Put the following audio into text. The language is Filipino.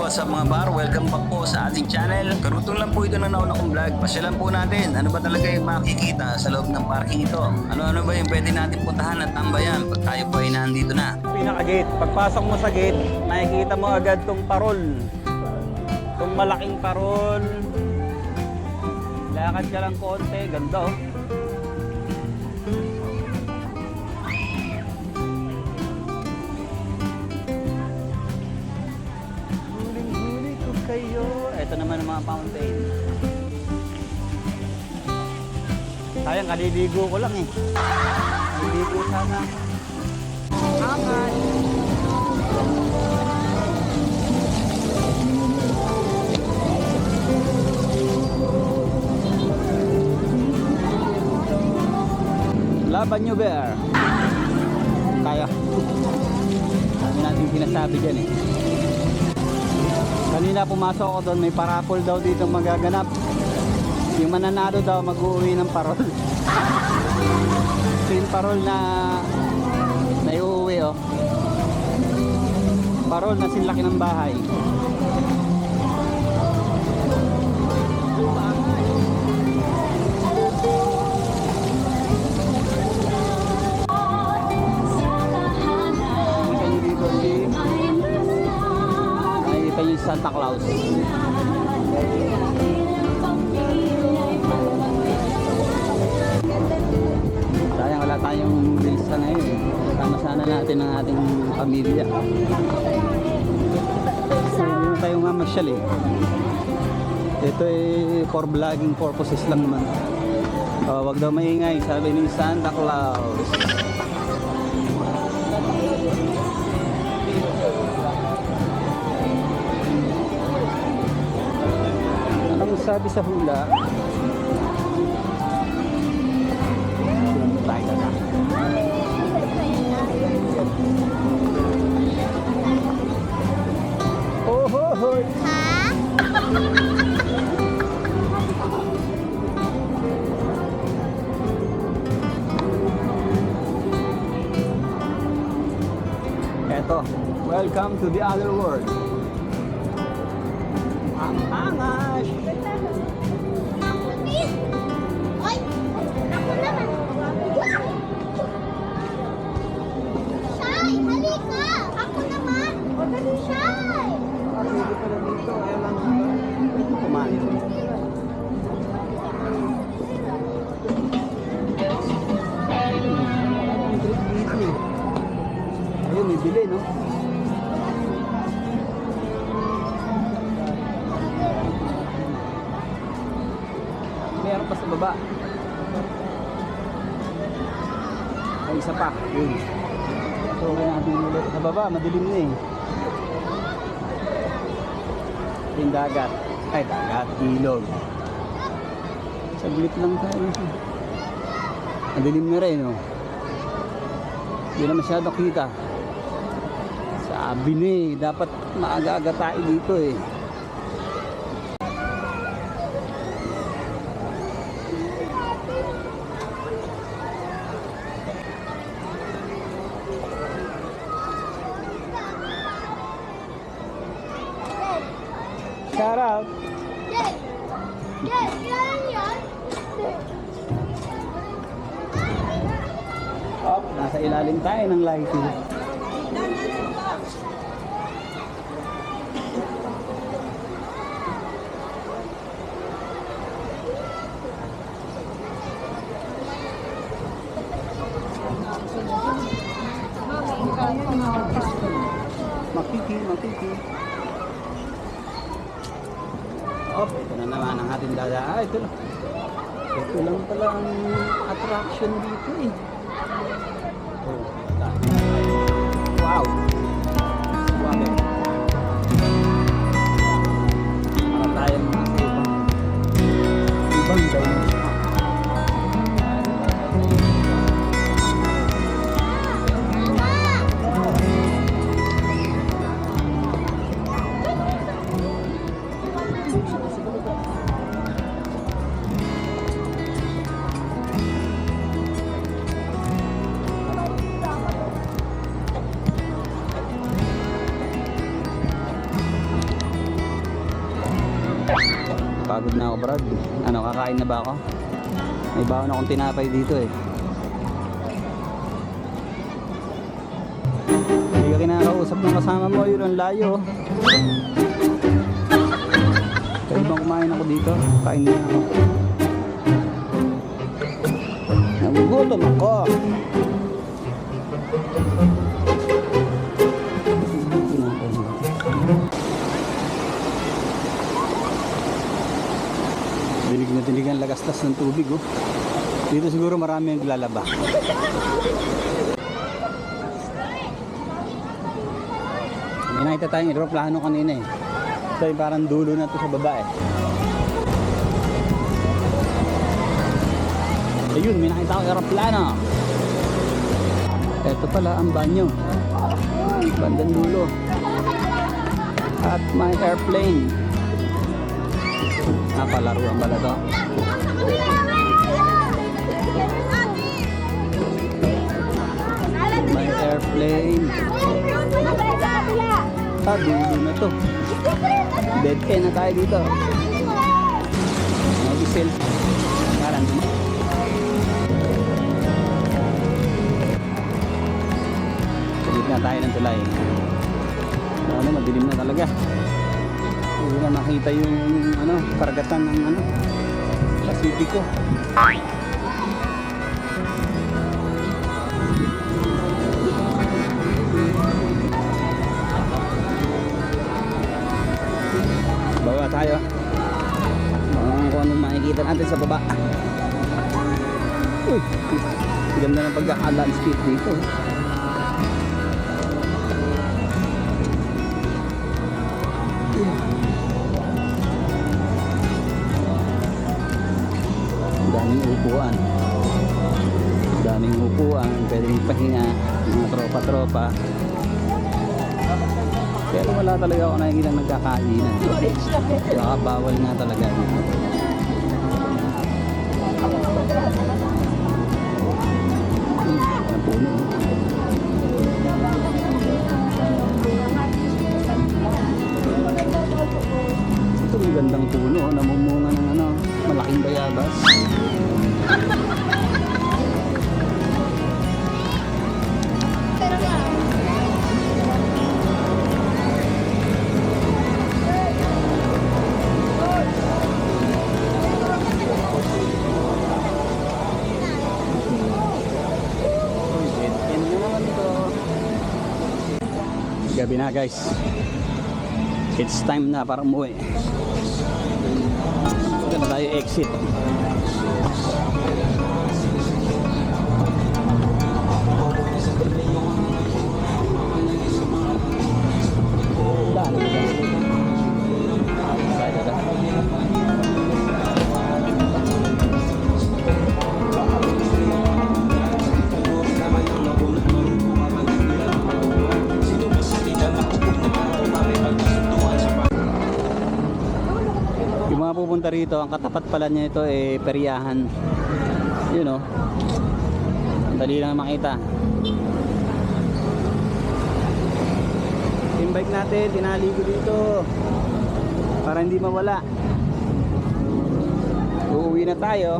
what's up mga bar? Welcome back po sa ating channel. Karutong lang po ito ng nauna kong vlog. Pasyalan po natin, ano ba talaga yung makikita sa loob ng parking ito? Ano-ano ba yung pwede natin puntahan at tambayan pag tayo po ay nandito na? Pinaka-gate. Pagpasok mo sa gate, makikita mo agad tong parol. Tong malaking parol. Lakad ka lang konti. Ganda oh. Huling-huli ko kayo. Ito naman ang mga fountain. Sayang, kaliligo ko lang eh. Kaliligo sana. Angat. Laban nyo, bear. Kaya. Dami natin sinasabi dyan eh. Kanina pumasok ako doon, may parapol daw dito magaganap. Yung mananalo daw mag-uwi ng parol. So yung parol na naiuwi oh. Parol na sinlaki ng bahay. Nakikita yung Santa Claus. Sayang wala tayong bilsa ngayon eh. Sama sana natin ang ating pamilya. Hindi tayo nga masyal eh. Ito ay for vlogging purposes lang naman. Wag daw maingay, sabi ni Santa Claus. Anong sabi sa hula? Tayo na. Oh, ho, ho. Eto, welcome to the other world. Ang angas! Ay! Ako naman! Shy! Halika! Ako naman! Shy! Hindi pala dito, kaya lang kumain. Ayun, may bili, no? Meron pa sa baba. Ay, isa pa. Yun. So, kaya natin ulit sa baba. Madilim na eh. Yung dagat. Ay, dagat. Ilog. Saglit lang tayo. Madilim na rin, no? Hindi na masyado kita. Sabi na eh. Dapat maaga-aga tayo dito eh. Shout out! Jay! Jay! Yan yan! Up, nasa ilalim tayo ng lighting. Makiki. Op, ito na naman ang ating dada. Ito lang. Ito lang pala ang attraction dito eh. Oh, wow. Wow. Para tayong nasa ibang dimension. Pagod na ako, Brad. Ano, kakain na ba ako? May baon akong tinapay dito eh. Hindi ka kinakausap ng kasama mo, yun ang layo. Pwede bang kumain ako dito? Kain na ako. Nagugutom ako. Dinig na dinig ang lagastas ng tubig, oh. Dito siguro marami ang lalaba. May nakita tayong aeroplano kanina eh. Ito yung parang dulo na to sa baba eh. Ayun, may nakita akong aeroplano. Ito pala ang banyo. Bandang dulo. At may airplane. Napalaruan pala to. May airplane. Dulo na to. Dead end na tayo dito. Mag-isel. Karan. Salit na tayo ng tulay. Ano, madilim na talaga. Hindi na makita yung ano, karagatan ng ano, Pasipiko. Baba tayo. Kung anong makikita natin sa baba. Uy, ganda ng pagkaka-landscape dito. Daming upuan. Daming upuan. Pwede rin pahinga. Mga tropa-tropa. Pero wala talaga ako nakikita nagkakainan. Baka bawal nga talaga. Ang puno. Ito may gandang puno. Namumunga ng ano, malaking bayabas. Gabi na guys. It's time na para umuwi. Ito na tayo exit. Yung mga pupunta rito, ang katapat pala niya ito eh peryahan. Yun oh. Dali lang makita. Yung bike natin, tinali ko dito para hindi mawala. Uuwi na tayo.